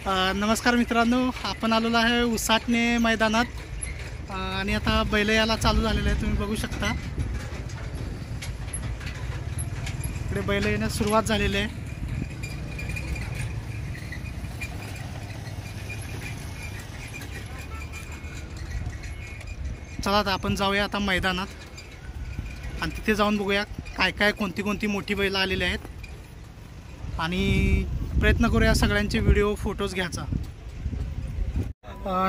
नमस्कार मित्रांनो, आपण आलेलो आहे उसाटणे मैदानात आणि आता बैल याला चालू झालेले आहे. तुम्ही बघू शकता इकडे बैल येण्यास सुरुवात झालेली आहे. चला आता आपण जाऊया आता मैदानात आणि तिथे जाऊन बघूया काय काय कोणती मोठी बैल आलेली आहेत आणि प्रयत्न करूया सगळ्यांचे व्हिडिओ फोटोज घ्यायचा.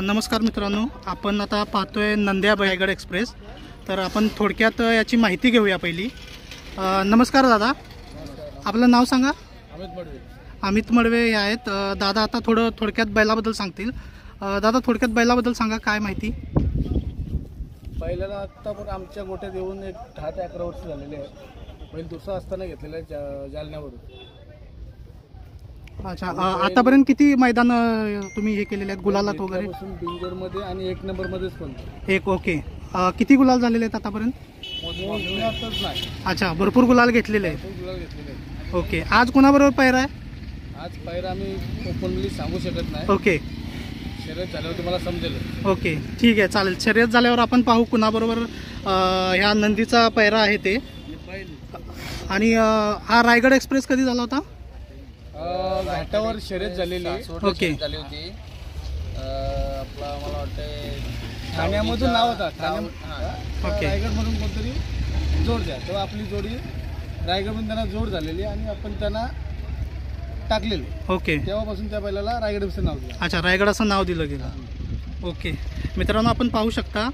नमस्कार मित्रांनो, आपण आता पाहतोय नंद्या रायगड एक्सप्रेस. तर आपण थोडक्यात याची माहिती घेऊया पहिली. नमस्कार दादा, आपलं नाव सांगा. अमित मडवे हे आहेत दादा. आता थोडक्यात बैलाबद्दल सांगतील. दादा थोडक्यात बैलाबद्दल सांगा, काय माहिती. बैलाला आत्तापर्यंत आमच्या गोट्यात येऊन 10 ते 11 वर्ष झालेले आहेत. बैल दुसरा असताना घेतलेला आहे जालन्यावरून. अच्छा, आतापर्यंत किती मैदान तुम्ही हे केलेले आहेत गुलालात वगैरे? बिंजोरमध्ये आणि 1 नंबरमध्येच पण एक. ओके, किती गुलाल झालेले आहेत आतापर्यंत? नाही. अच्छा, भरपूर गुलाल घेतलेले आहेत. ओके, आज कोणाबरोबर पायरा आहे? आज पायरा आम्ही ओपनली सांगू शकत नाही. ओके, शर्यत झाल्यावर तुम्हाला समजेल. ओके ठीक आहे, चालेल. शर्यत झाल्यावर आपण पाहू कुणाबरोबर ह्या नंदीचा पायरा आहे ते. आणि हा रायगड एक्सप्रेस कधी झाला होता? घाटावर शर्यत झालेली ओके झाली होती. आपला मला वाटतं ठाण्यामधून नाव होता. ओके, रायगडमधून कोणतरी जोड द्या, तेव्हा आपली जोडी रायगडमधून त्यांना जोड झालेली आणि आपण त्यांना टाकलेली. ओके, तेव्हापासून त्या बैलाला रायगड असं नाव दिलं. अच्छा, रायगड असं नाव दिलं गेलं. ओके मित्रांनो, आपण पाहू शकता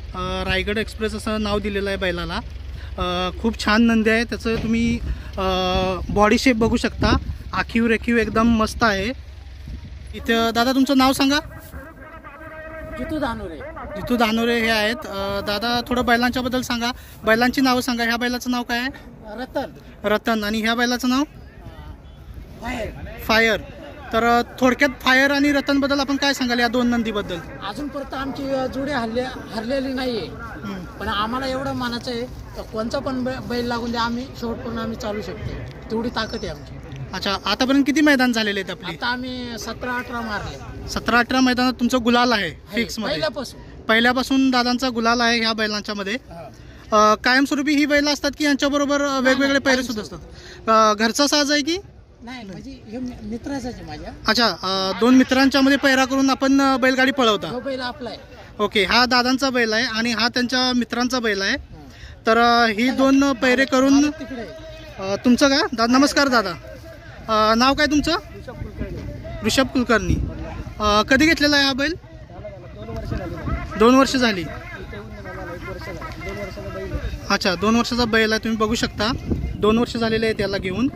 रायगड एक्सप्रेस असं नाव दिलेलं आहे बैलाला. खूप छान नंदी आहे. त्याचं तुम्ही बॉडी शेप बघू शकता. आखीव रेखीव एकदम मस्त आहे. इथं दादा तुमचं नाव सांगा. जितू धानोरे. जितू धानोरे हे आहेत. दादा थोडं बैलांच्या बद्दल सांगा, बैलांची नावं सांगा. ह्या बैलाचं नाव काय आहे? रतन. आणि ह्या बैलाचं नाव? फायर. तर थोडक्यात फायर आणि रतन बद्दल आपण काय सांगाल या दोन नंदीबद्दल? अजूनपर्यंत आमची जोडी हरलेली नाहीये, पण आम्हाला एवढं मानायचं आहे तर कोणचा पण बैल लागून द्या, आम्ही शेवटपर्यंत आम्ही चालू शकतो, तेवढी ताकद आहे आमची. अच्छा, आतापर्यंत किती मैदान झालेले आहेत आपले? आता आम्ही 17-18 मारले. 17-18 मैदानात तुमचं गुलाल आहे फिक्स मध्ये? पहिल्यापासून दादांचा गुलाल आहे ह्या बैलांच्या मध्ये. कायमस्वरूपी ही बैल असतात की यांच्याबरोबर वेगवेगळे पैरे सुद्धा असतात? घरचा साज आहे की नाही? म्हणजे हे मित्राचाच आहे माझ्या. अच्छा, दोन मित्रांच्या मध्ये पैरा करून आपण बैलगाडी पळवता? बैल आपला आहे. ओके, हा दादांचा बैल आहे आणि हा त्यांच्या मित्रांचा बैल आहे. तर ही दोन पैरे करून तुमचं का? नमस्कार दादा, नाव काय तुमचं? ऋषभ कुलकर्णी. कधी घेतलेला आहे हा बैल? 2 वर्ष झाली. अच्छा, 2 वर्षाचा बैल आहे. तुम्ही बघू शकता 2 वर्ष झालेले आहे त्याला घेऊन.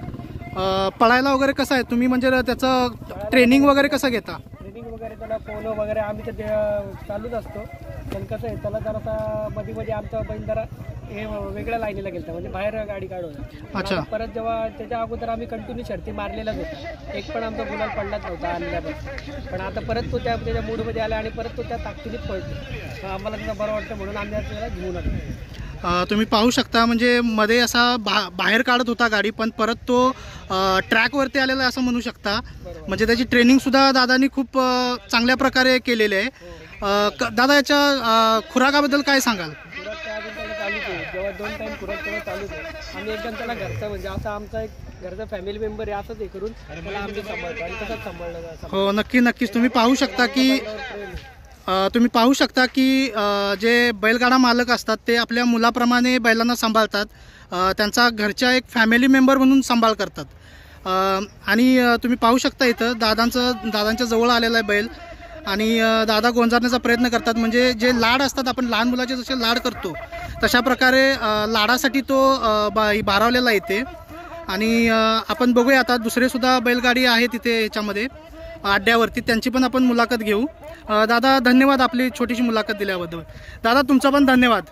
पळायला वगैरे कसं आहे तुम्ही, म्हणजे त्याचं ट्रेनिंग वगैरे कसं घेता? ट्रेनिंग वगैरे त्याला पोलो वगैरे आम्ही तर चालूच असतो. पण कसं आहे त्याला जरासा मध्ये आमचा बैल जरा हे वेगळ्या लाईनीला गेलता, म्हणजे बाहेर गाडी काढून. अच्छा, परत जेव्हा त्याच्या अगोदर आम्ही कंटिन्यू शर्ती मारलेलाच होता, एक पण आमचा गुलाल पडलाच नव्हता आणल्यापासून. पण आता परत तो त्याच्या मूडमध्ये आला आणि परत तो त्या ताकदीत पळतो. आम्हाला त्याला बरं वाटतं म्हणून आम्ही त्याला घेऊन आलो. तुम्ही पाहू शकता म्हणजे मध्ये असा बाहेर काढत होता गाडी, पण परत तो ट्रॅकवरती आलेला आहे असं म्हणू शकता. म्हणजे त्याची ट्रेनिंग सुद्धा दादानी खूप चांगल्या प्रकारे केलेली आहे. दादा याच्या खुराकाबद्दल काय सांगाल? खुराक त्या अजून त्याला चालूच आहे. जेव्हा 2 टाईम खुराक तेव्हा चालूच आहे. आम्ही एकदम त्याला घरचा, म्हणजे आता आमचा एक घरचा फॅमिली मेंबर आहे असंच हे करून त्याला आम्ही सांभाळतो आणि तसंच सांभाळलं जातं. हो, नक्कीच. तुम्ही पाहू शकता की जे बैलगाडा मालक असतात ते आपल्या मुलाप्रमाणे बैलांना सांभाळतात. त्यांचा घरच्या एक फॅमिली मेंबर म्हणून सांभाळ करतात. आणि तुम्ही पाहू शकता इथं दादांच्या जवळ आलेला आहे बैल आणि दादा गोंजारण्याचा प्रयत्न करतात. म्हणजे जे लाड असतात, आपण लहान मुलाचे जसे लाड करतो तशा प्रकारे लाडासाठी तो भारावलेला येते. आणि आपण बघूया आता दुसरे सुद्धा बैलगाडी आहे तिथे याच्यामध्ये अड्ड्यावरती, त्यांची पण आपण मुलाखत घेऊ. दादा धन्यवाद आपली छोटीशी मुलाखत दिल्याबद्दल. दादा तुमचा पण धन्यवाद.